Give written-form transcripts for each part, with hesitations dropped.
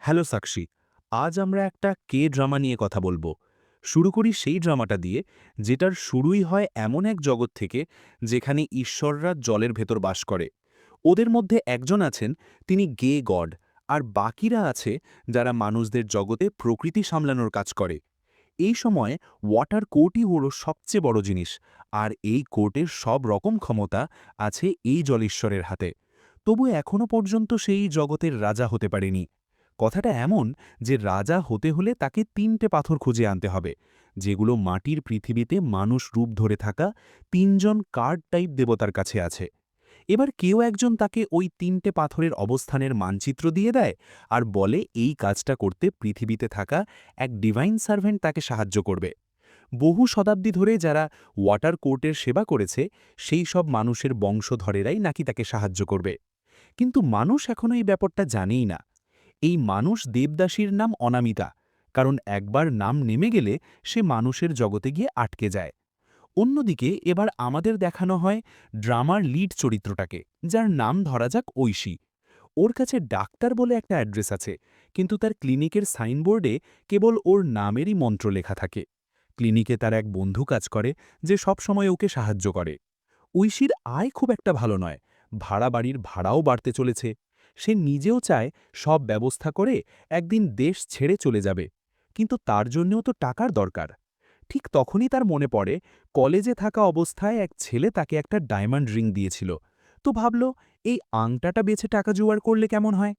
Hello সাক্ষী। আজ আমরা একটা কে ড্রামা নিয়ে কথা বলবো। শুরু করি সেই ড্রামাটা দিয়ে, যেটার শুরুই হয় এমন এক জগৎ থেকে যেখানে ঈশ্বররা জলের ভেতর বাস করে। ওদের মধ্যে একজন আছেন, তিনি গে গড, আর বাকিরা আছে যারা মানুষদের জগতে প্রকৃতি সামলানোর কাজ করে। এই সময় ওয়াটার কোর্টই হলো সবচেয়ে বড় জিনিস, আর এই কোর্টের সব রকম ক্ষমতা আছে এই জলেশ্বরের হাতে। তবু এখনো পর্যন্ত সেই জগতের রাজা হতে পারেনি। কথাটা এমন যে রাজা হতে হলে তাকে ৩টে পাথর খুঁজে আনতে হবে, যেগুলো মাটির পৃথিবীতে মানুষ রূপ ধরে থাকা ৩জন কার্ড টাইপ দেবতার কাছে আছে। এবার কেউ একজন তাকে ওই ৩টে পাথরের অবস্থানের মানচিত্র দিয়ে দেয় আর বলে এই কাজটা করতে পৃথিবীতে থাকা এক ডিভাইন সার্ভেন্ট তাকে সাহায্য করবে। বহু শতাব্দী ধরে যারা ওয়াটার কোর্টের সেবা করেছে, সেই সব মানুষের বংশধরেরাই নাকি তাকে সাহায্য করবে। কিন্তু মানুষ এখনো এই ব্যাপারটা জানেই না। এই মানুষ দেবদাসীর নাম অনামিতা, কারণ একবার নাম নেমে গেলে সে মানুষের জগতে গিয়ে আটকে যায়। অন্যদিকে এবার আমাদের দেখানো হয় ড্রামার লিড চরিত্রটাকে, যার নাম ধরা যাক ঐশী। ওর কাছে ডাক্তার বলে একটা অ্যাড্রেস আছে, কিন্তু তার ক্লিনিকের সাইনবোর্ডে কেবল ওর নামেরই মন্ত্র লেখা থাকে। ক্লিনিকে তার এক বন্ধু কাজ করে, যে সব সময় ওকে সাহায্য করে। ঐশীর আয় খুব একটা ভালো নয়, ভাড়া বাড়ির ভাড়াও বাড়তে চলেছে। সে নিজেও চায় সব ব্যবস্থা করে একদিন দেশ ছেড়ে চলে যাবে, কিন্তু তার জন্যও তো টাকার দরকার। ঠিক তখনই তার মনে পড়ে কলেজে থাকা অবস্থায় এক ছেলে তাকে একটা ডায়মন্ড রিং দিয়েছিল। তো ভাবল, এই আংটাটা বেছে টাকা জোগাড় করলে কেমন হয়।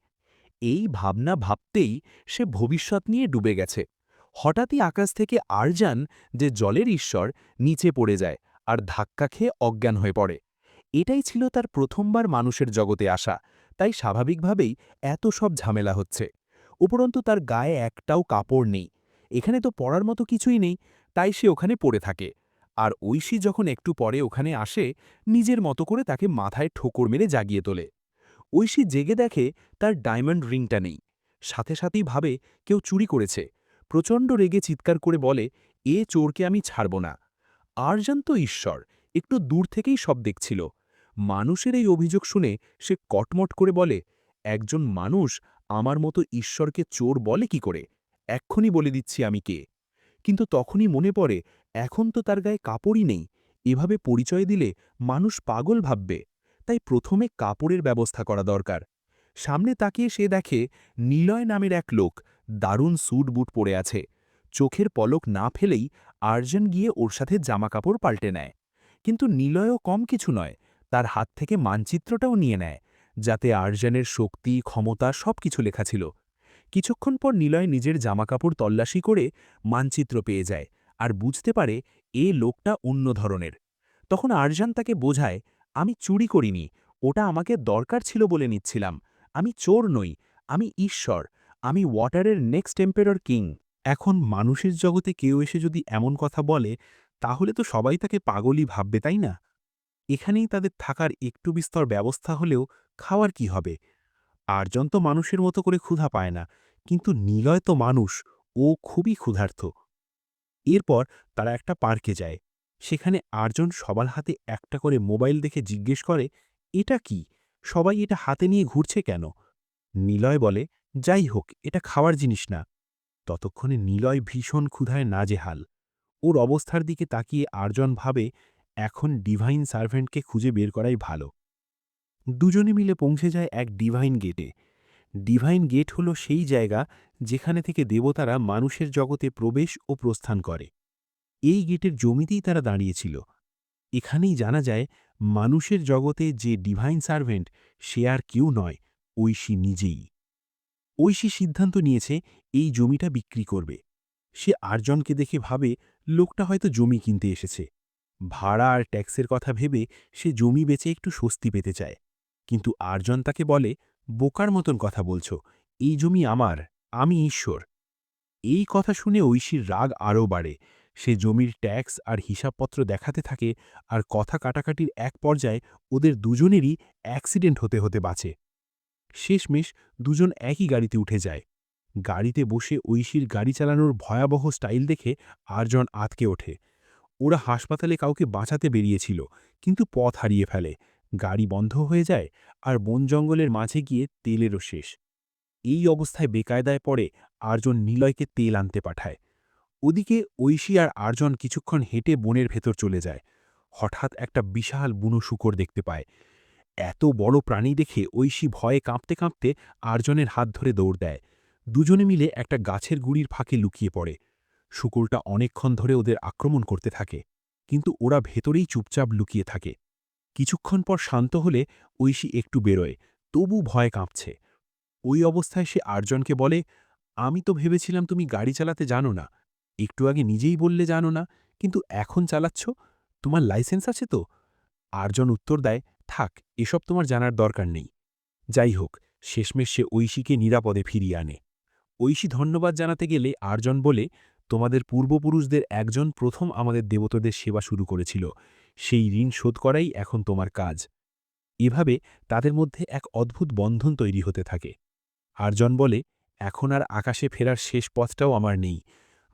এই ভাবনা ভাবতেই সে ভবিষ্যৎ নিয়ে ডুবে গেছে। হঠাৎই আকাশ থেকে আরজান, যে জলের ঈশ্বর, নিচে পড়ে যায় আর ধাক্কা খেয়ে অজ্ঞান হয়ে পড়ে। এটাই ছিল তার প্রথমবার মানুষের জগতে আসা, তাই স্বাভাবিকভাবেই এত সব ঝামেলা হচ্ছে। উপরন্তু তার গায়ে একটাও কাপড় নেই। এখানে তো পড়ার মতো কিছুই নেই, তাই সে ওখানে পড়ে থাকে। আর ঐশী যখন একটু পরে ওখানে আসে, নিজের মতো করে তাকে মাথায় ঠোকর মেরে জাগিয়ে তোলে। ঐশী জেগে দেখে তার ডায়মন্ড রিংটা নেই। সাথে সাথেই ভাবে কেউ চুরি করেছে। প্রচণ্ড রেগে চিৎকার করে বলে, এ চোরকে আমি ছাড়ব না। আরজান তো ঈশ্বর, একটু দূর থেকেই সব দেখছিল। মানুষের এই অভিযোগ শুনে সে কটমট করে বলে, একজন মানুষ আমার মতো ঈশ্বরকে চোর বলে কি করে? এক্ষুনি বলে দিচ্ছি আমি কে। কিন্তু তখনই মনে পড়ে, এখন তো তার গায়ে কাপড়ই নেই। এভাবে পরিচয় দিলে মানুষ পাগল ভাববে। তাই প্রথমে কাপড়ের ব্যবস্থা করা দরকার। সামনে তাকিয়ে সে দেখে নিলয় নামের এক লোক দারুণ স্যুট বুট পরে আছে। চোখের পলক না ফেলেই আর্জেন গিয়ে ওর সাথে জামাকাপড় পাল্টে নেয়। কিন্তু নিলয়ও কম কিছু নয়, তার হাত থেকে মানচিত্রটাও নিয়ে নেয়, যাতে আর্জেনের শক্তি ক্ষমতা সবকিছু লেখা ছিল। কিছুক্ষণ পর নিলয় নিজের জামাকাপড় তল্লাশি করে মানচিত্র পেয়ে যায় আর বুঝতে পারে এ লোকটা অন্য ধরনের। তখন আরজান তাকে বোঝায়, আমি চুরি করিনি, ওটা আমাকে দরকার ছিল বলে নিচ্ছিলাম। আমি চোর নই, আমি ঈশ্বর, আমি ওয়াটারের নেক্সট এম্পেরর কিং। এখন মানুষের জগতে কেউ এসে যদি এমন কথা বলে, তাহলে তো সবাই তাকে পাগলই ভাববে, তাই না? এখানেই তাদের থাকার একটু বিস্তর ব্যবস্থা হলেও খাওয়ার কি হবে? আর্জন তো মানুষের মতো করে ক্ষুধা পায় না, কিন্তু নিলয় তো মানুষ, ও খুবই ক্ষুধার্ত। এরপর তারা একটা পার্কে যায়। সেখানে আর্জন সবার হাতে একটা করে মোবাইল দেখে জিজ্ঞেস করে, এটা কি? সবাই এটা হাতে নিয়ে ঘুরছে কেন? নিলয় বলে, যাই হোক, এটা খাওয়ার জিনিস না। ততক্ষণে নিলয় ভীষণ ক্ষুধায় নাজেহাল। ওর অবস্থার দিকে তাকিয়ে আর্জন ভাবে, এখন ডিভাইন সার্ভেন্টকে খুঁজে বের করাই ভালো। দুজনে মিলে পৌঁছে যায় এক ডিভাইন গেটে। ডিভাইন গেট হল সেই জায়গা যেখানে থেকে দেবতারা মানুষের জগতে প্রবেশ ও প্রস্থান করে। এই গেটের জমিতেই তারা দাঁড়িয়েছিল। এখানেই জানা যায় মানুষের জগতে যে ডিভাইন সার্ভেন্ট, সে আর কেউ নয়, ঐশী নিজেই। ঐশী সিদ্ধান্ত নিয়েছে এই জমিটা বিক্রি করবে। সে আর্জনকে দেখে ভাবে লোকটা হয়তো জমি কিনতে এসেছে। ভাড়া আর ট্যাক্সের কথা ভেবে সে জমি বেচে একটু স্বস্তি পেতে চায়। কিন্তু আর্জন তাকে বলে, বোকার মতন কথা বলছ, এই জমি আমার, আমি ঈশ্বর। এই কথা শুনে ঐশীর রাগ আরও বাড়ে। সে জমির ট্যাক্স আর হিসাবপত্র দেখাতে থাকে, আর কথা কাটাকাটির এক পর্যায়ে ওদের দুজনেরই অ্যাক্সিডেন্ট হতে হতে বাঁচে। শেষমেশ দুজন একই গাড়িতে উঠে যায়। গাড়িতে বসে ঐশীর গাড়ি চালানোর ভয়াবহ স্টাইল দেখে আর্জন আঁতকে ওঠে। ওরা হাসপাতালে কাউকে বাঁচাতে বেরিয়েছিল, কিন্তু পথ হারিয়ে ফেলে। গাড়ি বন্ধ হয়ে যায় আর বন জঙ্গলের মাঝে গিয়ে তেলেরও শেষ। এই অবস্থায় বেকায়দায় পড়ে আর্জন নিলয়কে তেল আনতে পাঠায়। ওদিকে ঐশী আর আর্জন কিছুক্ষণ হেঁটে বনের ভেতর চলে যায়। হঠাৎ একটা বিশাল বুনো শূকর দেখতে পায়। এত বড় প্রাণী দেখে ঐশী ভয়ে কাঁপতে কাঁপতে আর্জনের হাত ধরে দৌড় দেয়। দুজনে মিলে একটা গাছের গুড়ির ফাঁকে লুকিয়ে পড়ে। শূকরটা অনেকক্ষণ ধরে ওদের আক্রমণ করতে থাকে, কিন্তু ওরা ভেতরেই চুপচাপ লুকিয়ে থাকে। কিছুক্ষণ পর শান্ত হলে ঐশী একটু বেরোয়, তবু ভয় কাঁপছে। ওই অবস্থায় সে আর্জনকে বলে, আমি তো ভেবেছিলাম তুমি গাড়ি চালাতে জানো না। একটু আগে নিজেই বললে জানো না, কিন্তু এখন চালাচ্ছ। তোমার লাইসেন্স আছে তো? আর্জন উত্তর দেয়, থাক, এসব তোমার জানার দরকার নেই। যাই হোক, শেষমেশ সে ঐশীকে নিরাপদে ফিরিয়ে আনে। ঐশী ধন্যবাদ জানাতে গেলে আর্জন বলে, তোমাদের পূর্বপুরুষদের একজন প্রথম আমাদের দেবতাদের সেবা শুরু করেছিল, সেই ঋণ শোধ করাই এখন তোমার কাজ। এভাবে তাদের মধ্যে এক অদ্ভুত বন্ধন তৈরি হতে থাকে। আর্জন বলে, এখন আর আকাশে ফেরার শেষ পথটাও আমার নেই,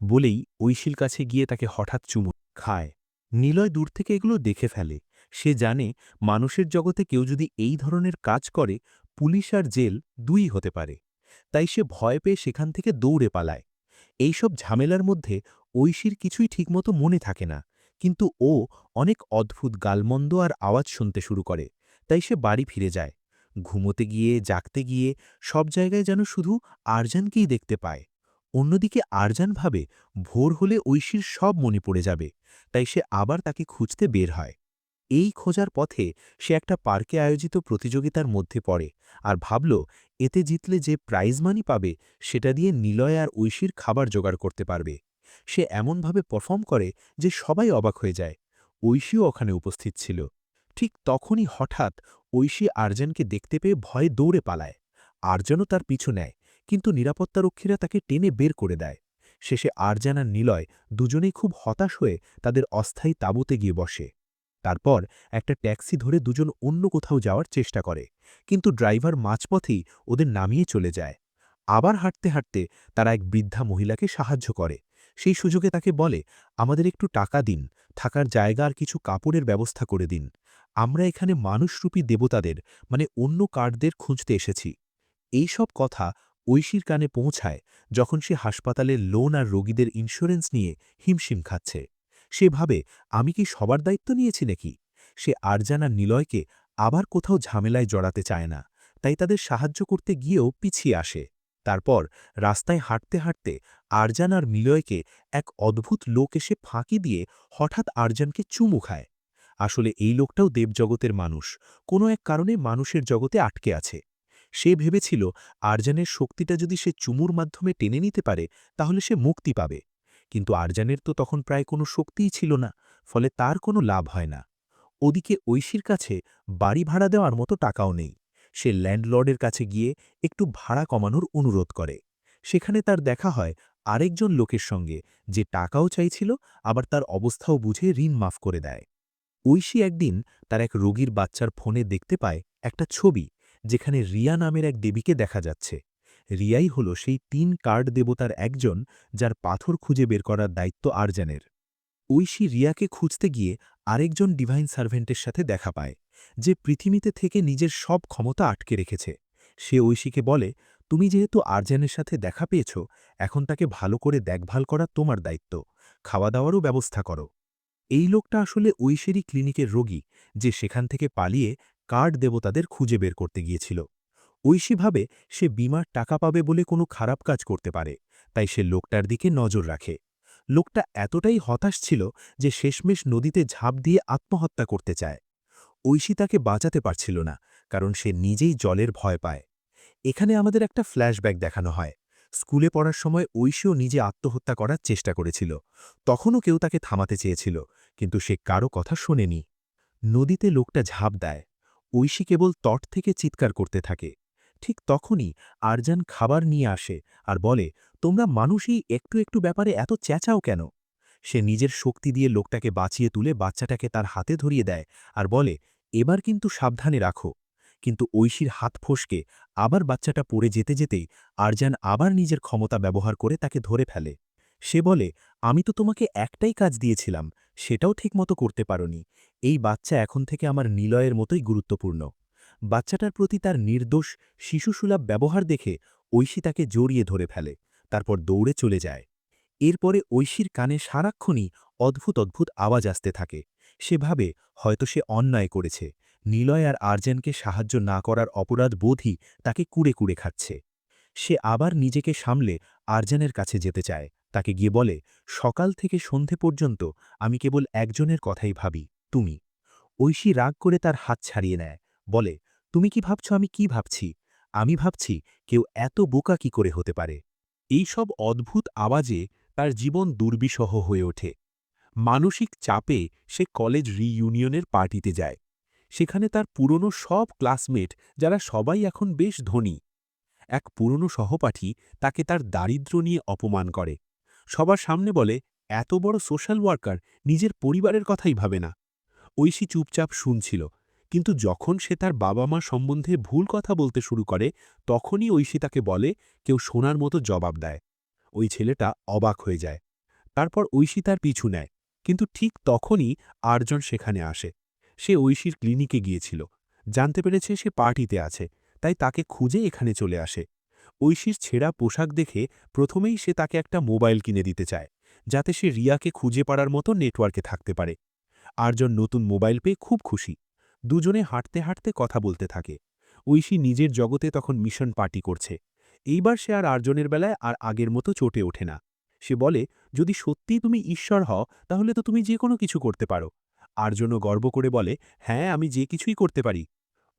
বলেই ঐশীর কাছে গিয়ে তাকে হঠাৎ চুমু খায়। নিলয় দূর থেকে এগুলো দেখে ফেলে। সে জানে মানুষের জগতে কেউ যদি এই ধরনের কাজ করে, পুলিশ আর জেল দুই হতে পারে। তাই সে ভয় পেয়ে সেখান থেকে দৌড়ে পালায়। এইসব ঝামেলার মধ্যে ঐশীর কিছুই ঠিকমতো মনে থাকে না, কিন্তু ও অনেক অদ্ভুত গালমন্দ আর আওয়াজ শুনতে শুরু করে। তাই সে বাড়ি ফিরে যায়। ঘুমোতে গিয়ে, জাগতে গিয়ে সব জায়গায় যেন শুধু আরজানকেই দেখতে পায়। অন্যদিকে আরজান ভাবে ভোর হলে ঐশীর সব মনে পড়ে যাবে, তাই সে আবার তাকে খুঁজতে বের হয়। এই খোঁজার পথে সে একটা পার্কে আয়োজিত প্রতিযোগিতার মধ্যে পড়ে আর ভাবল, এতে জিতলে যে প্রাইজ মানি পাবে সেটা দিয়ে নিলয় আর ঐশীর খাবার জোগাড় করতে পারবে। সে এমনভাবে পারফর্ম করে যে সবাই অবাক হয়ে যায়। ঐশীও ওখানে উপস্থিত ছিল। ঠিক তখনই হঠাৎ ঐশী আর্জানকে দেখতে পেয়ে ভয়ে দৌড়ে পালায়। আর্জানও তার পিছু নেয়, কিন্তু নিরাপত্তারক্ষীরা তাকে টেনে বের করে দেয়। শেষে আর্জান আর নিলয় দুজনেই খুব হতাশ হয়ে তাদের অস্থায়ী তাঁবুতে গিয়ে বসে। তারপর একটা ট্যাক্সি ধরে দুজন অন্য কোথাও যাওয়ার চেষ্টা করে, কিন্তু ড্রাইভার মাঝপথেই ওদের নামিয়ে চলে যায়। আবার হাঁটতে হাঁটতে তারা এক বৃদ্ধা মহিলাকে সাহায্য করে। সেই সুযোগে তাকে বলে, আমাদের একটু টাকা দিন, থাকার জায়গা আর কিছু কাপড়ের ব্যবস্থা করে দিন। আমরা এখানে মানুষরূপী দেবতাদের, মানে অন্য কার্ডদের খুঁজতে এসেছি। এই সব কথা ঐশীর কানে পৌঁছায় যখন সে হাসপাতালের লোন আর রোগীদের ইন্স্যুরেন্স নিয়ে হিমশিম খাচ্ছে। সে ভাবে, আমি কি সবার দায়িত্ব নিয়েছি নাকি? সে আরজান আর নিলয়কে আবার কোথাও ঝামেলায় জড়াতে চায় না, তাই তাদের সাহায্য করতে গিয়েও পিছিয়ে আসে। তারপর রাস্তায় হাঁটতে হাঁটতে আরজান আর নিলয়কে এক অদ্ভুত লোক এসে ফাঁকি দিয়ে হঠাৎ আরজানকে চুমু খায়। আসলে এই লোকটাও দেবজগতের মানুষ, কোনো এক কারণে মানুষের জগতে আটকে আছে। সে ভেবেছিল আরজানের শক্তিটা যদি সে চুমুর মাধ্যমে টেনে নিতে পারে তাহলে সে মুক্তি পাবে, কিন্তু আরজানের তো তখন প্রায় কোনো শক্তিই ছিল না, ফলে তার কোনো লাভ হয় না। ওদিকে ঐশীর কাছে বাড়ি ভাড়া দেওয়ার মতো টাকাও নেই। সে ল্যান্ডলর্ডের কাছে গিয়ে একটু ভাড়া কমানোর অনুরোধ করে। সেখানে তার দেখা হয় আরেকজন লোকের সঙ্গে, যে টাকাও চাইছিল, আবার তার অবস্থাও বুঝে ঋণ মাফ করে দেয়। ঐশী একদিন তার এক রোগীর বাচ্চার ফোনে দেখতে পায় একটা ছবি, যেখানে রিয়া নামের এক দেবীকে দেখা যাচ্ছে। রিয়াই হল সেই ৩ কার্ড দেবতার একজন, যার পাথর খুঁজে বের করার দায়িত্ব আরজানের। ঐশী রিয়াকে খুঁজতে গিয়ে আরেকজন ডিভাইন সার্ভেন্টের সাথে দেখা পায়, যে পৃথিবীতে থেকে নিজের সব ক্ষমতা আটকে রেখেছে। সে ঐশীকে বলে, তুমি যেহেতু আরজানের সাথে দেখা পেয়েছ, এখন তাকে ভালো করে দেখভাল করা তোমার দায়িত্ব, খাওয়া দাওয়ারও ব্যবস্থা করো। এই লোকটা আসলে ঐশীরই ক্লিনিকের রোগী, যে সেখান থেকে পালিয়ে কার্ড দেবতাদের খুঁজে বের করতে গিয়েছিল। ঐশী ভাবে সে বিমার টাকা পাবে বলে কোনো খারাপ কাজ করতে পারে, তাই সে লোকটার দিকে নজর রাখে। লোকটা এতটাই হতাশ ছিল যে শেষমেশ নদীতে ঝাঁপ দিয়ে আত্মহত্যা করতে চায়। ঐশী তাকে বাঁচাতে পারছিল না, কারণ সে নিজেই জলের ভয় পায়। এখানে আমাদের একটা ফ্ল্যাশব্যাক দেখানো হয়। স্কুলে পড়ার সময় ঐশীও নিজে আত্মহত্যা করার চেষ্টা করেছিল। তখনও কেউ তাকে থামাতে চেয়েছিল, কিন্তু সে কারো কথা শোনেনি। নদীতে লোকটা ঝাঁপ দেয়। ঐশী কেবল তট থেকে চিৎকার করতে থাকে। ঠিক তখনই আরজান খাবার নিয়ে আসে আর বলে, তোমরা মানুষই একটু একটু ব্যাপারে এত চেঁচাও কেন? সে নিজের শক্তি দিয়ে লোকটাকে বাঁচিয়ে তুলে বাচ্চাটাকে তার হাতে ধরিয়ে দেয় আর বলে, এবার কিন্তু সাবধানে রাখো। কিন্তু ঐশীর হাত ফসকে আবার বাচ্চাটা পড়ে যেতে যেতেই আরজান আবার নিজের ক্ষমতা ব্যবহার করে তাকে ধরে ফেলে। সে বলে, আমি তো তোমাকে একটাই কাজ দিয়েছিলাম, সেটাও ঠিকমতো করতে পারোনি। এই বাচ্চা এখন থেকে আমার নিলয়ের মতোই গুরুত্বপূর্ণ। বাচ্চাটার প্রতি তার নির্দোষ শিশুসুলভ ব্যবহার দেখে ঐশী তাকে জড়িয়ে ধরে ফেলে, তারপর দৌড়ে চলে যায়। এরপরে ঐশীর কানে সারাক্ষণই অদ্ভুত অদ্ভুত আওয়াজ আসতে থাকে। সে ভাবে হয়তো সে অন্যায় করেছে, নিলয় আর আর্জেনকে সাহায্য না করার অপরাধ বোধই তাকে কুড়ে কুড়ে খাচ্ছে। সে আবার নিজেকে সামলে আর্জেনের কাছে যেতে চায়, তাকে গিয়ে বলে, সকাল থেকে সন্ধে পর্যন্ত আমি কেবল একজনের কথাই ভাবি, তুমি। ঐশী রাগ করে তার হাত ছাড়িয়ে নেয়, বলে, তুমি কি ভাবছ আমি কি ভাবছি? আমি ভাবছি কেউ এত বোকা কি করে হতে পারে। এই সব অদ্ভুত আওয়াজে তার জীবন দুর্বিষহ হয়ে ওঠে। মানসিক চাপে সে কলেজ রিইউনিয়নের পার্টিতে যায়। সেখানে তার পুরনো সব ক্লাসমেট, যারা সবাই এখন বেশ ধনী। এক পুরনো সহপাঠী তাকে তার দারিদ্র্য নিয়ে অপমান করে। সবার সামনে বলে, এত বড় সোশ্যাল ওয়ার্কার নিজের পরিবারের কথাই ভাবে না। ঐশী চুপচাপ শুনছিল, কিন্তু যখন সে তার বাবা মা সম্বন্ধে ভুল কথা বলতে শুরু করে, তখনই ঐশী তাকে বলে, কেউ শোনার মতো জবাব দেয়। ওই ছেলেটা অবাক হয়ে যায়। তারপর ঐশী তার পিছু নেয়, কিন্তু ঠিক তখনই আর্জন সেখানে আসে। সে ঐশীর ক্লিনিকে গিয়েছিল, জানতে পেরেছে সে পার্টিতে আছে, তাই তাকে খুঁজে এখানে চলে আসে। ঐশীর ছেঁড়া পোশাক দেখে প্রথমেই সে তাকে একটা মোবাইল কিনে দিতে চায়, যাতে সে রিয়াকে খুঁজে পাওয়ার মতো নেটওয়ার্কে থাকতে পারে। আর্জন নতুন মোবাইল পেয়ে খুব খুশি। দুজনে হাঁটতে হাঁটতে কথা বলতে থাকে। ঐশী নিজের জগতে তখন মিশন পার্টি করছে। এইবার সে আর আর্জনের বেলায় আর আগের মতো চটে ওঠে না। সে বলে, যদি সত্যিই তুমি ঈশ্বর হও, তাহলে তো তুমি যে কোনো কিছু করতে পারো। আর্জনও গর্ব করে বলে, হ্যাঁ, আমি যে কিছুই করতে পারি।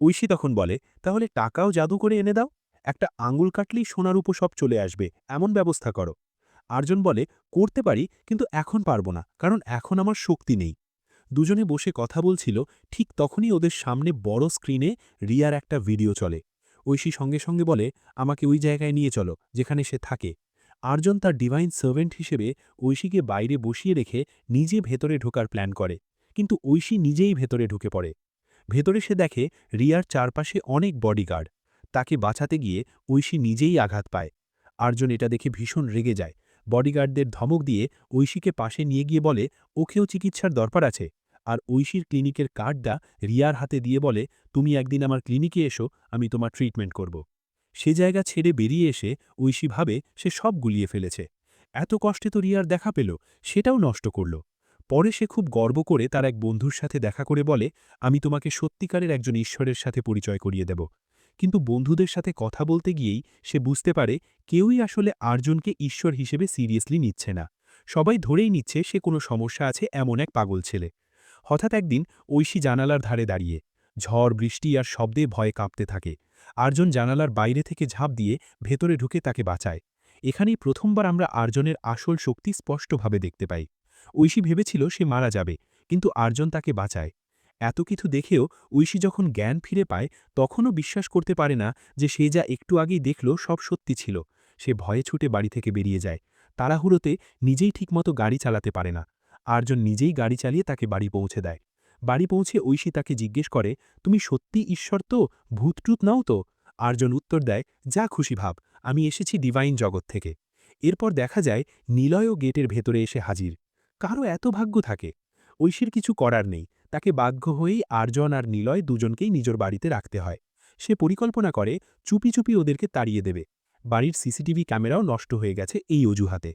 ঐশী তখন বলে, তাহলে টাকাও জাদু করে এনে দাও, একটা আঙুল কাটলেই সোনার উপর সব চলে আসবে, এমন ব্যবস্থা করো। আর্জন বলে, করতে পারি, কিন্তু এখন পারব না, কারণ এখন আমার শক্তি নেই। দুজনে বসে কথা বলছিল, ঠিক তখনই ওদের সামনে বড় স্ক্রিনে রিয়ার একটা ভিডিও চলে। ঐশী সঙ্গে সঙ্গে বলে, আমাকে ওই জায়গায় নিয়ে চলো যেখানে সে থাকে। আর্জন তার ডিভাইন সার্ভেন্ট হিসেবে ঐশীকে বাইরে বসিয়ে রেখে নিজে ভেতরে ঢোকার প্ল্যান করে, কিন্তু ঐশী নিজেই ভেতরে ঢুকে পড়ে। ভেতরে সে দেখে রিয়ার চারপাশে অনেক বডিগার্ড। তাকে বাঁচাতে গিয়ে ঐশী নিজেই আঘাত পায়। আর্জন এটা দেখে ভীষণ রেগে যায়। বডিগার্ডদের ধমক দিয়ে ঐশীকে পাশে নিয়ে গিয়ে বলে, ওকেও চিকিৎসার দরকার আছে। আর ঐশীর ক্লিনিকের কার্ডটা রিয়ার হাতে দিয়ে বলে, তুমি একদিন আমার ক্লিনিকে এসো, আমি তোমার ট্রিটমেন্ট করব। সে জায়গা ছেড়ে বেরিয়ে এসে ঐশী ভাবে সে সব গুলিয়ে ফেলেছে। এত কষ্টে তো রিয়ার দেখা পেল, সেটাও নষ্ট করল। পরে সে খুব গর্ব করে তার এক বন্ধুর সাথে দেখা করে বলে, আমি তোমাকে সত্যিকারের একজন ঈশ্বরের সাথে পরিচয় করিয়ে দেব। কিন্তু বন্ধুদের সাথে কথা বলতে গিয়েই সে বুঝতে পারে, কেউই আসলে আর্জনকে ঈশ্বর হিসেবে সিরিয়াসলি নিচ্ছে না। সবাই ধরেই নিচ্ছে সে কোনো সমস্যা আছে, এমন এক পাগল ছেলে। হঠাৎ একদিন ঐশী জানালার ধারে দাঁড়িয়ে, ঝড় বৃষ্টি আর শব্দে ভয়ে কাঁপতে থাকে। আর্জন জানালার বাইরে থেকে ঝাঁপ দিয়ে ভেতরে ঢুকে তাকে বাঁচায়। এখানেই প্রথমবার আমরা আর্জনের আসল শক্তি স্পষ্টভাবে দেখতে পাই। ঐশী ভেবেছিল সে মারা যাবে, কিন্তু আর্জন তাকে বাঁচায়। এত কিছু দেখেও ঐশী যখন জ্ঞান ফিরে পায়, তখনও বিশ্বাস করতে পারে না যে সে যা একটু আগেই দেখল সব সত্যি ছিল। সে ভয়ে ছুটে বাড়ি থেকে বেরিয়ে যায়। তাড়াহুড়োতে নিজেই ঠিকমতো গাড়ি চালাতে পারে না। আর্জন নিজেই গাড়ি চালিয়ে তাকে বাড়ি পৌঁছে দেয়। বাড়ি পৌঁছে ঐশী তাকে জিজ্ঞেস করে, তুমি সত্যি ঈশ্বর তো, ভূতটুত নাও তো? আর্জন উত্তর দেয়, যা খুশি ভাব, আমি এসেছি ডিভাইন জগৎ থেকে। এরপর দেখা যায় নিলয়ও গেটের ভেতরে এসে হাজির। কারও এত ভাগ্য থাকে? ঐশীর কিছু করার নেই, তাকে বাধ্য হয়েই আর্জন আর নিলয় দুজনকেই নিজের বাড়িতে রাখতে হয়। সে পরিকল্পনা করে চুপি চুপি ওদেরকে তাড়িয়ে দেবে। বাড়ির সিসিটিভি ক্যামেরাও নষ্ট হয়ে গেছে এই অজুহাতে।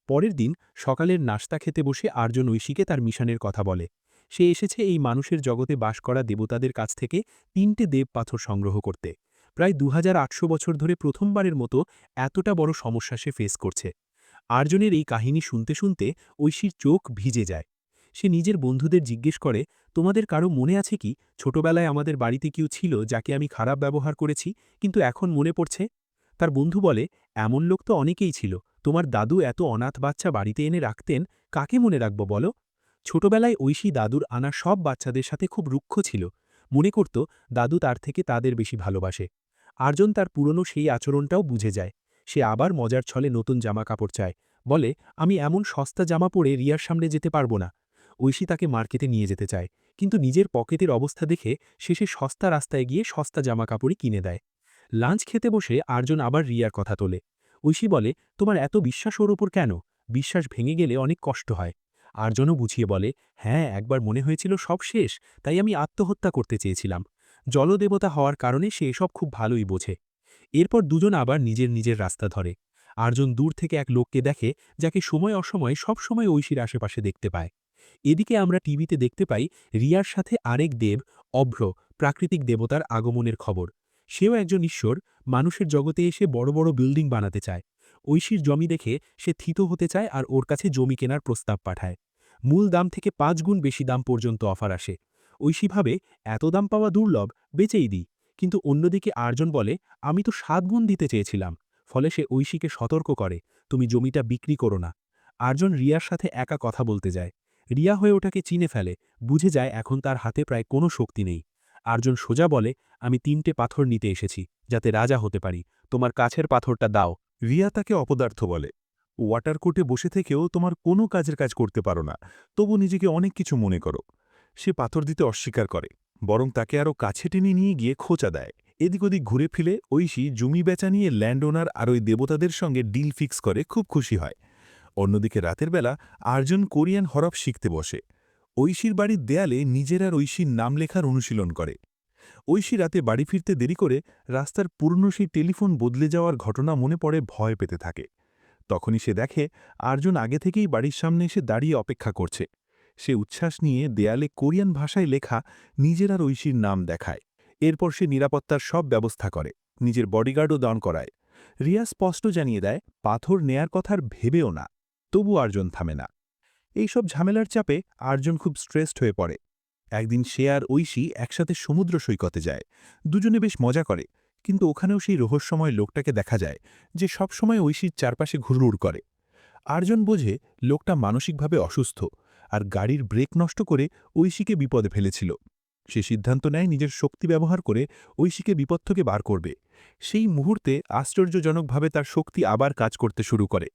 পরের দিন সকালের নাশতা খেতে বসে আর্জন ঐশীকে তার মিশনের কথা বলে। সে এসেছে এই মানুষের জগতে বাস করা দেবতাদের কাছ থেকে ৩টে দেব পাথর সংগ্রহ করতে। প্রায় ২৮০০ বছর ধরে প্রথমবারের মতো এতটা বড় সমস্যা সে ফেস করছে। আর্জনের এই কাহিনী শুনতে শুনতে ঐশীর চোখ ভিজে যায়। সে নিজের বন্ধুদের জিজ্ঞেস করে, তোমাদের কারো মনে আছে কি ছোটবেলায় আমাদের বাড়িতে কেউ ছিল যাকে আমি খারাপ ব্যবহার করেছি, কিন্তু এখন মনে পড়ছে? তার বন্ধু বলে, এমন লোক তো অনেকেই ছিল, তোমার দাদু এত অনাথ বাচ্চা বাড়িতে এনে রাখতেন, কাকে মনে রাখব বলো? ছোটবেলায় ঐশী দাদুর আনা সব বাচ্চাদের সাথে খুব রুক্ষ ছিল। মনে করত দাদু তার থেকে তাদের বেশি ভালোবাসে। আর্জন তার পুরনো সেই আচরণটাও বুঝে যায়। সে আবার মজার ছলে নতুন জামা কাপড় চায়, বলে, আমি এমন সস্তা জামা পরে রিয়ার সামনে যেতে পারবো না। ঐশী তাকে মার্কেটে নিয়ে যেতে চায়, কিন্তু নিজের পকেটের অবস্থা দেখে শেষে সস্তা রাস্তায় গিয়ে সস্তা জামা কাপড়ই কিনে দেয়। লাঞ্চ খেতে বসে আর্জন আবার রিয়ার কথা তোলে। ঐশী বলে, তোমার এত বিশ্বাস ওর ওপর কেন? বিশ্বাস ভেঙে গেলে অনেক কষ্ট হয়। আর্জনও বুঝিয়ে বলে, হ্যাঁ, একবার মনে হয়েছিল সব শেষ, তাই আমি আত্মহত্যা করতে চেয়েছিলাম। জলদেবতা হওয়ার কারণে সে এসব খুব ভালোই বোঝে। এরপর দুজন আবার নিজের নিজের রাস্তা ধরে। আর্জুন দূর থেকে এক লোককে দেখে, যাকে সময় অসময় সবসময় ঐশীর আশেপাশে দেখতে পায়। এদিকে আমরা টিভিতে দেখতে পাই রিয়ার সাথে আরেক দেব, অভ্র, প্রাকৃতিক দেবতার আগমনের খবর। সেও একজন ঈশ্বর, মানুষের জগতে এসে বড় বড় বিল্ডিং বানাতে চায়। ঐশীর জমি দেখে সে থিত হতে চায় আর ওর কাছে জমি কেনার প্রস্তাব পাঠায়। মূল দাম থেকে ৫ গুণ বেশি দাম পর্যন্ত অফার আসে। ঐশী ভাবে এত দাম পাওয়া দুর্লভ, বেচেই দিই। কিন্তু অন্যদিকে আর্জুন বলে, আমি তো ৭ গুণ দিতে চেয়েছিলাম। ফলে সে ঐশীকে সতর্ক করে, তুমি জমিটা বিক্রি করো না। আর্জুন রিয়ার সাথে একা কথা বলতে যায়। রিয়া হয়ে ওটাকে চিনে ফেলে, বুঝে যায় এখন তার হাতে প্রায় কোনো শক্তি নেই। আর্জুন সোজা বলে, আমি ৩টে পাথর নিতে এসেছি, যাতে রাজা হতে পারি। তোমার কাছের পাথরটা দাও। রিয়া তাকে অপদার্থ বলে, ওয়াটার কোর্টে বসে থেকেও তোমার কোনো কাজের কাজ করতে পারো না, তবু নিজেকে অনেক কিছু মনে করো। সে পাথর দিতে অস্বীকার করে, বরং তাকে আরও কাছে টেনে নিয়ে গিয়ে খোঁচা দেয়। এদিক ওদিক ঘুরে ফিরে ঐশী জমি বেচা নিয়ে ল্যান্ড ওনার আর ওই দেবতাদের সঙ্গে ডিল ফিক্স করে খুব খুশি হয়। অন্যদিকে রাতের বেলা আর্জুন কোরিয়ান হরফ শিখতে বসে। ঐশীর বাড়ির দেয়ালে নিজের আর ঐশীর নাম লেখার অনুশীলন করে। ঐশী রাতে বাড়ি ফিরতে দেরি করে রাস্তার পুরনো সেই টেলিফোন বদলে যাওয়ার ঘটনা মনে পড়ে ভয় পেতে থাকে। তখনই সে দেখে আর্জুন আগে থেকেই বাড়ির সামনে এসে দাঁড়িয়ে অপেক্ষা করছে। সে উচ্ছ্বাস নিয়ে দেয়ালে কোরিয়ান ভাষায় লেখা নিজের আর ঐশীর নাম দেখায়। এরপর সে নিরাপত্তার সব ব্যবস্থা করে, নিজের বডিগার্ডও দান করায়। রিয়া স্পষ্ট জানিয়ে দেয় পাথর নেয়ার কথার ভেবেও না। তবু আর্জুন থামে না। এইসব ঝামেলার চাপে আর্জুন খুব স্ট্রেসড হয়ে পড়ে। একদিন সে আর ঐশী একসাথে সমুদ্র সৈকতে যায়। দুজনে বেশ মজা করে, কিন্তু ওখানেও সেই রহস্যময় লোকটাকে দেখা যায়, যে সবসময় ঐশীর চারপাশে ঘুরঘুর করে। আর্জুন বোঝে লোকটা মানসিকভাবে অসুস্থ, আর গাড়ির ব্রেক নষ্ট করে ঐশীকে বিপদে ফেলেছিল। সে সিদ্ধান্ত নেয় নিজের শক্তি ব্যবহার করে ঐশীকে বিপদ থেকে বার করবে। সেই মুহূর্তে আশ্চর্যজনকভাবে তার শক্তি আবার কাজ করতে শুরু করে।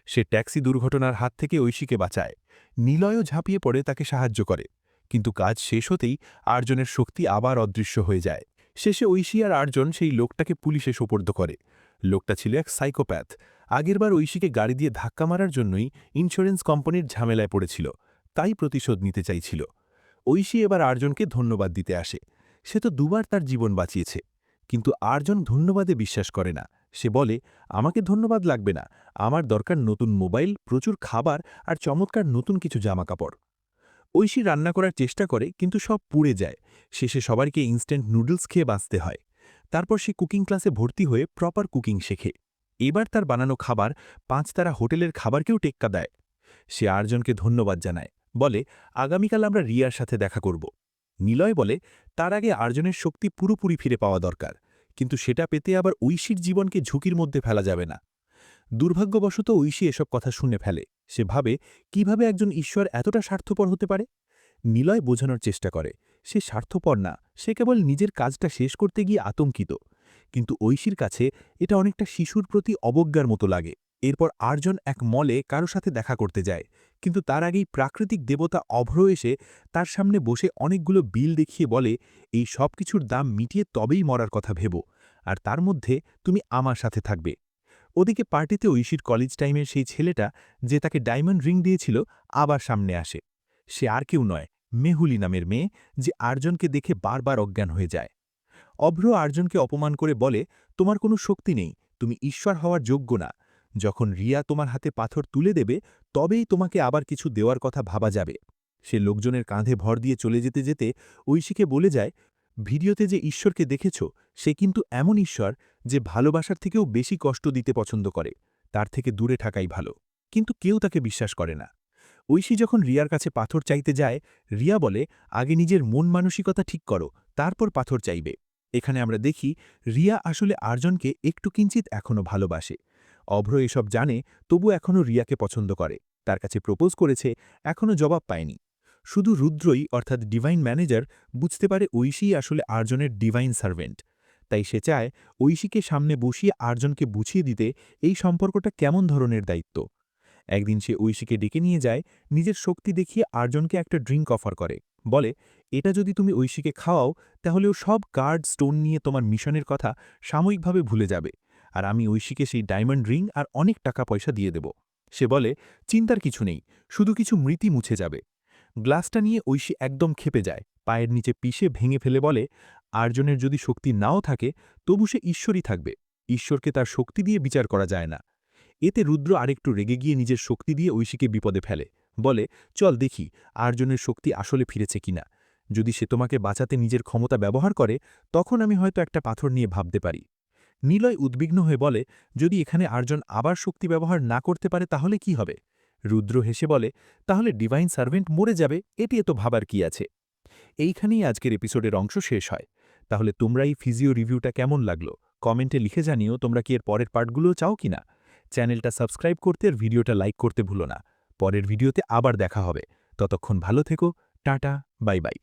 সে ট্যাক্সি দুর্ঘটনার হাত থেকে ঐশীকে বাঁচায়। নিলয়ও ঝাঁপিয়ে পড়ে তাকে সাহায্য করে। কিন্তু কাজ শেষ হতেই আর্জনের শক্তি আবার অদৃশ্য হয়ে যায়। শেষে ঐশী আর আর্জুন সেই লোকটাকে পুলিশে সোপর্দ করে। লোকটা ছিল এক সাইকোপ্যাথ। আগেরবার ঐশীকে গাড়ি দিয়ে ধাক্কা মারার জন্যই ইন্স্যুরেন্স কোম্পানির ঝামেলায় পড়েছিল, তাই প্রতিশোধ নিতে চাইছিল। ঐশী এবার আর্জুনকে ধন্যবাদ দিতে আসে। সে তো দুবার তার জীবন বাঁচিয়েছে। কিন্তু আর্জুন ধন্যবাদে বিশ্বাস করে না। সে বলে, আমাকে ধন্যবাদ লাগবে না, আমার দরকার নতুন মোবাইল, প্রচুর খাবার আর চমৎকার নতুন কিছু জামাকাপড়। ঐশী রান্না করার চেষ্টা করে, কিন্তু সব পুড়ে যায়। শেষে সবাইকে ইনস্ট্যান্ট নুডলস খেয়ে বাঁচতে হয়। তারপর সে কুকিং ক্লাসে ভর্তি হয়ে প্রপার কুকিং শেখে। এবার তার বানানো খাবার ৫ তারা হোটেলের খাবারকেও টেক্কা দেয়। সে আর্জুনকে ধন্যবাদ জানায়, বলে আগামীকাল আমরা রিয়ার সাথে দেখা করব। নিলয় বলে তার আগে আর্জুনের শক্তি পুরোপুরি ফিরে পাওয়া দরকার, কিন্তু সেটা পেতে আবার ঐশীর জীবনকে ঝুঁকির মধ্যে ফেলা যাবে না। দুর্ভাগ্যবশত ঐশী এসব কথা শুনে ফেলে। সে ভাবে কিভাবে একজন ঈশ্বর এতটা স্বার্থপর হতে পারে। নিলয় বোঝানোর চেষ্টা করে সে স্বার্থপর না, সে কেবল নিজের কাজটা শেষ করতে গিয়ে আতঙ্কিত। কিন্তু ঐশীর কাছে এটা অনেকটা শিশুর প্রতি অবজ্ঞার মতো লাগে। এরপর আর্জুন এক মলে কারো সাথে দেখা করতে যায়, কিন্তু তার আগেই প্রাকৃতিক দেবতা অভ্র এসে তার সামনে বসে অনেকগুলো বিল দেখিয়ে বলে, এই সব কিছুর দাম মিটিয়ে তবেই মরার কথা ভেবো, আর তার মধ্যে তুমি আমার সাথে থাকবে। ওদিকে পার্টিতে ঐশীর কলেজ টাইমের সেই ছেলেটা, যে তাকে ডায়মন্ড রিং দিয়েছিল, আবার সামনে আসে। সে আর কেউ নয়, মেহুলি নামের মেয়ে, যে আর্জুনকে দেখে বারবার অজ্ঞান হয়ে যায়। অভ্র আর্জুনকে অপমান করে বলে, তোমার কোনো শক্তি নেই, তুমি ঈশ্বর হওয়ার যোগ্য না। যখন রিয়া তোমার হাতে পাথর তুলে দেবে, তবেই তোমাকে আবার কিছু দেওয়ার কথা ভাবা যাবে। সে লোকজনের কাঁধে ভর দিয়ে চলে যেতে যেতে ঐশীকে বলে যায়, ভিডিওতে যে ঈশ্বরকে দেখেছ, সে কিন্তু এমন ঈশ্বর যে ভালোবাসার থেকেও বেশি কষ্ট দিতে পছন্দ করে, তার থেকে দূরে থাকাই ভালো। কিন্তু কেউ তাকে বিশ্বাস করে না। ঐশী যখন রিয়ার কাছে পাথর চাইতে যায়, রিয়া বলে, আগে নিজের মন মানসিকতা ঠিক করো, তারপর পাথর চাইবে। এখানে আমরা দেখি রিয়া আসলে আর্জুনকে একটু কিঞ্চিত এখনও ভালোবাসে। অভ্র এসব জানে, তবু এখনও রিয়াকে পছন্দ করে। তার কাছে প্রপোজ করেছে, এখনও জবাব পায়নি। শুধু রুদ্রই, অর্থাৎ ডিভাইন ম্যানেজার, বুঝতে পারে ঐশীই আসলে আর্জুনের ডিভাইন সার্ভেন্ট। তাই সে চায় ঐশীকে সামনে বসিয়ে আর্জুনকে বুঝিয়ে দিতে এই সম্পর্কটা কেমন ধরনের দায়িত্ব। একদিন সে ঐশীকে ডেকে নিয়ে যায়, নিজের শক্তি দেখিয়ে আর্জুনকে একটা ড্রিঙ্ক অফার করে। বলে, এটা যদি তুমি ঐশীকে খাওয়াও, তাহলে ও সব কার্ড স্টোন নিয়ে তোমার মিশনের কথা সাময়িকভাবে ভুলে যাবে, আর আমি ঐশীকে সেই ডায়মন্ড রিং আর অনেক টাকা পয়সা দিয়ে দেব। সে বলে, চিন্তার কিছু নেই, শুধু কিছু স্মৃতি মুছে যাবে। গ্লাসটা নিয়ে ঐশী একদম ক্ষেপে যায়, পায়ের নিচে পিষে ভেঙে ফেলে বলে, আর্জুনের যদি শক্তি নাও থাকে, তবু সে ঈশ্বরই থাকবে। ঈশ্বরকে তার শক্তি দিয়ে বিচার করা যায় না। এতে রুদ্র আরেকটু রেগে গিয়ে নিজের শক্তি দিয়ে ঐশীকে বিপদে ফেলে, বলে, চল দেখি আর্জুনের শক্তি আসলে ফিরেছে কিনা। যদি সে তোমাকে বাঁচাতে নিজের ক্ষমতা ব্যবহার করে, তখন আমি হয়তো একটা পাথর নিয়ে ভাবতে পারি। নিলয় উদ্বিগ্ন হয়ে বলে, যদি এখানে আর্জুন আবার শক্তি ব্যবহার না করতে পারে তাহলে কি হবে? রুদ্র হেসে বলে, তাহলে ডিভাইন সার্ভেন্ট মরে যাবে, এটি এত ভাবার কি আছে। এইখানেই আজকের এপিসোডের অংশ শেষ হয়। তাহলে তোমরা এই ফিজিও রিভিউটা কেমন লাগলো কমেন্টে লিখে জানিও। তোমরা কি এর পরের পার্টগুলোও চাও কিনা। চ্যানেলটা সাবস্ক্রাইব করতে আর ভিডিওটা লাইক করতে ভুলো না। পরের ভিডিওতে আবার দেখা হবে। ততক্ষণ ভালো থেকো। Tata, bye bye.